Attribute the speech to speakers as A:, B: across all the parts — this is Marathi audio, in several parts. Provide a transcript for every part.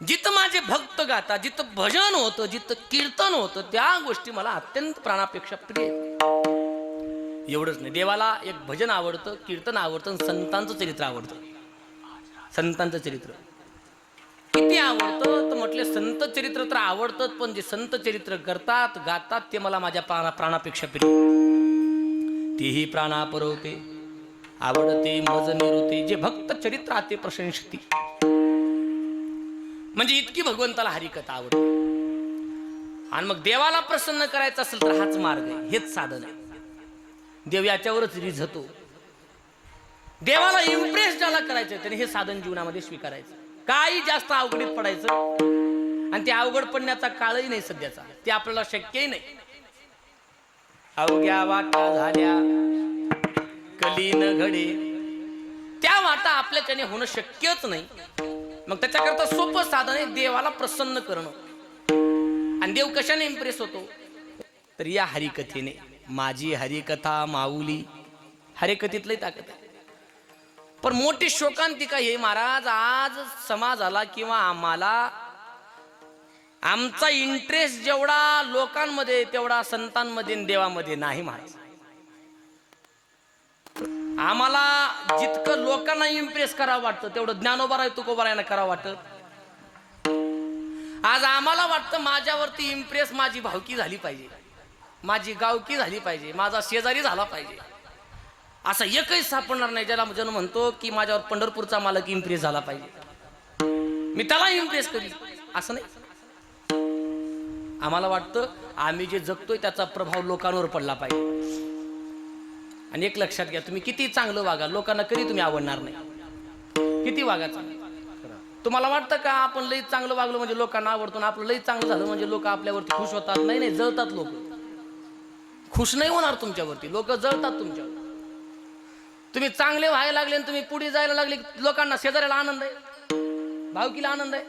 A: जिथं माझे भक्त गातात, जिथं भजन होतं, जिथं कीर्तन होतं, त्या गोष्टी मला अत्यंत प्राणापेक्षा प्रिय आहेत. एवढंच नाही, देवाला एक भजन आवडतं, कीर्तन आवडतं, संतांचं चरित्र आवडतं. संतांचं चरित्र किती आवडतं तर म्हटले, संत चरित्र तर आवडतं, पण जे संत चरित्र करतात गातात ते मला माझ्या प्राणापेक्षा प्रिय. तेही प्राणापरवते आवडते मज निरुते, जे भक्त चरित्र आते प्रशंसती. म्हणजे इतकी भगवंताला हरिकथा आवडते. आणि मग देवाला प्रसन्न करायचं असेल तर हाच मार्ग आहे, हेच साधन आहे. देव याच्यावरच रिझतो. देवाला इम्प्रेस ज्याला करायचं त्याने हे साधन जीवनामध्ये स्वीकारायचं. काही जास्त अवघडीत पडायचं, आणि ते अवघड पडण्याचा काळही नाही सध्याचा, ते आपल्याला शक्यही नाही. अवघ्या वाटा झाल्या कलीन घडे, त्या वाटा आपल्याच्याने होणं शक्यच नाही. मग त्याच्याकरता सोपं साधन आहे देवाला प्रसन्न करणं. आणि देव कशाने इम्प्रेस होतो तर या हरिकथेने. माझी हरिकथा माऊली, हरिकथेतलंही ताकद आहे. पण मोठी शोकांतिका हे महाराज, आज समाजाला किंवा आम्हाला आमचा इंटरेस्ट जेवढा लोकांमध्ये तेवढा संतांमध्ये देवामध्ये नाही महाराज. आम्हाला जितकं लोकांना इम्प्रेस करावं वाटतं तेवढं ज्ञानोबा तुकोबारायांना करावं वाटतं. आज आम्हाला वाटतं माझ्यावरती इम्प्रेस माझी भावकी झाली पाहिजे, माझी गावकी झाली पाहिजे, माझा शेजारी झाला पाहिजे. असं एकही सापडणार नाही ज्याला जण म्हणतो की माझ्यावर पंढरपूरचा मालक इम्प्रेस झाला पाहिजे, मी त्याला इम्प्रेस करीन. असं नाही. आम्हाला वाटतं आम्ही जे जगतोय त्याचा प्रभाव लोकांवर पडला पाहिजे. आणि एक लक्षात घ्या, तुम्ही किती चांगलं वागा लोकांना कधी तुम्ही आवडणार नाही. किती वागा चांगलं. तुम्हाला वाटतं का आपण लई चांगलं वागलो म्हणजे लोकांना आवडतो, ना आपलं लई चांगलं झालं म्हणजे लोक आपल्यावरती खुश होतात? नाही नाही, जळतात लोक. खुश नाही होणार तुमच्यावरती, लोक जळतात तुमच्यावर. तुम्ही चांगले व्हायला लागले आणि तुम्ही पुढे जायला लागले, लोकांना शेजाऱ्याला आनंद आहे, भावकीला आनंद आहे.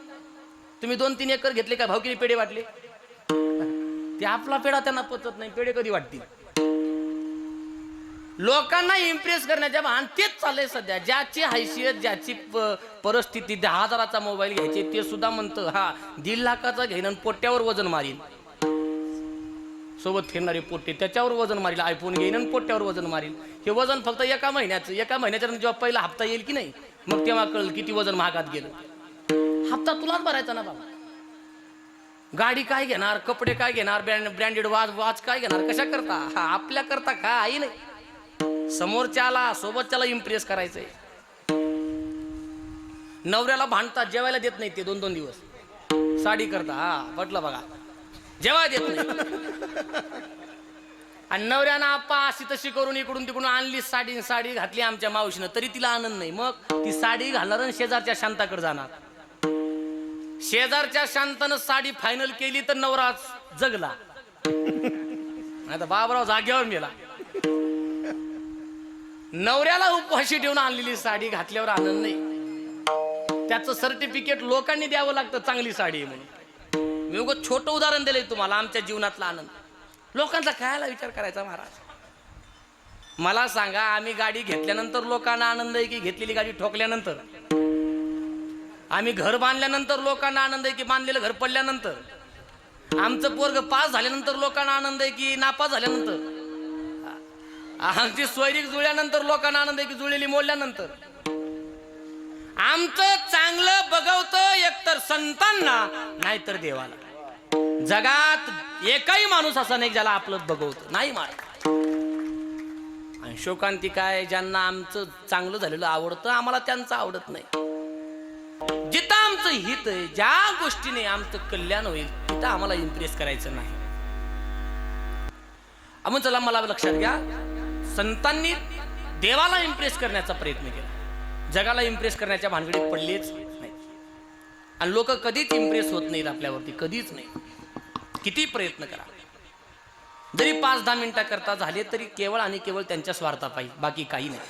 A: तुम्ही 2-3 एकर घेतले का भावकीने पेढे वाटले, ते आपला पेढा त्यांना पचत नाही, पेढे कधी वाटतील. लोकांना इम्प्रेस करण्याच्या भान तेच चाललंय सध्या. ज्याची हैसियत, ज्याची परिस्थिती, 10,000चा मोबाईल घ्यायचे ते सुद्धा म्हणतं हा 1.5 लाखाचा घेईन आणि पोट्यावर वजन मारीन. सोबत फिरणारे पोट्टे त्याच्यावर वजन मारील, आयफोन घेईन आणि पोट्यावर वजन मारील. हे वजन फक्त एका महिन्याचं. एका महिन्याच्या जेव्हा पहिला हप्ता येईल की नाही, मग तेव्हा कळलं किती वजन महागात गेलं. हप्ता तुलाच भरायचा ना बाबा. गाडी काय घेणार, कपडे काय घेणार, ब्रँडेड वाच काय घेणार, कशा करता? हा आपल्या करता काही नाही, समोरच्याला सोबतच्याला इम्प्रेस करायचंय. नवऱ्याला भांडतात, जेवायला देत नाही ते 2-2 दिवस. साडी करता, हा पटलं बघा, जेवायला देत नाही. आणि नवऱ्यानं आप्पा अशी तशी करून इकडून तिकडून आणली साडी घातली आमच्या मावशीनं, तरी तिला आनंद नाही. मग ती साडी घालणार आणि शेजारच्या शांताकडे जाणार. शेजारच्या शांतानं साडी फायनल केली तर नवरा जगला, आता बाबराव जागेवर मेला. नवऱ्याला उपवाशी ठेवून आणलेली साडी घातल्यावर आनंद नाही, त्याचं सर्टिफिकेट लोकांनी द्यावं लागतं चांगली साडी म्हणून. मी उगाच छोटं उदाहरण दिलंय तुम्हाला आमच्या जीवनातला आनंद. लोकांचा कायला विचार करायचा महाराज? मला सांगा, आम्ही गाडी घेतल्यानंतर लोकांना आनंद आहे की घेतलेली गाडी ठोकल्यानंतर? आम्ही घर बांधल्यानंतर लोकांना आनंद आहे की बांधलेलं घर पडल्यानंतर? आमचं पोरग पास झाल्यानंतर लोकांना आनंद आहे की नापास झाल्यानंतर? आमची सोयरीक जुळल्यानंतर लोकांना आनंद आहे की जुळलेली मोडल्यानंतर? आमचं चांगलं बघवतं एकतर संतांना नाहीतर देवाला. जगात एकही माणूस असा नाही ज्याला आपलं बघवतं नाही मार. आणि शोकांतिका आहे, ज्यांना आमचं चांगलं झालेलं आवडतं आम्हाला त्यांचं आवडत नाही. जिथं आमचं हित आहे, ज्या गोष्टीने आमचं कल्याण होईल तिथं आम्हाला इम्प्रेस करायचं नाही. मग चला, मला लक्षात घ्या, संतांनी देवाला इम्प्रेस करण्याचा प्रयत्न केला, जगाला इम्प्रेस करण्याच्या भानगडीत पडलेच नाही. आणि लोक कधीच इम्प्रेस होत नाहीत आपल्यावरती, कधीच नाही. किती प्रयत्न करा, जरी 5-10 मिनिटाकरता झाले तरी केवळ आणि केवळ त्यांच्या स्वार्थापायी, बाकी काही नाही.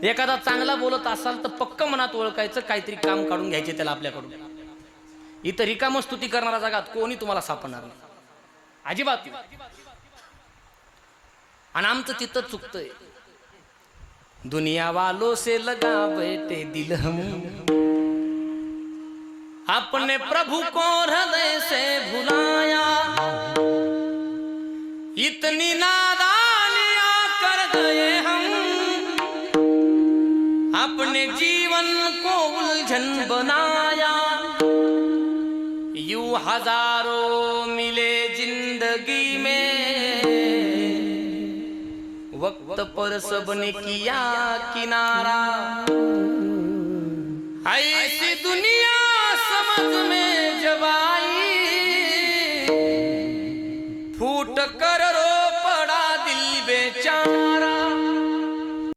A: एखादा चांगला बोलत असाल तर पक्क मनात ओळखायचं, काहीतरी काम काढून घ्यायचे त्याला आपल्याकडून. इथं रिकाम स्तुती करणारा जगात कोणी तुम्हाला सापडणार नाही, अजिबात नाही. आणि आमचं तिथं चुकतंय. दुनिया वालों से लगा बैठे दिल हम, अपने प्रभु को हृदय से भुलाया, इतनी नादानियां कर गए हम, अपने जीवन को उलझन बनाया। यूं हजारों मिले जिंदगी में, वक्त पर सबने किया किनारा। ऐसी दुनिया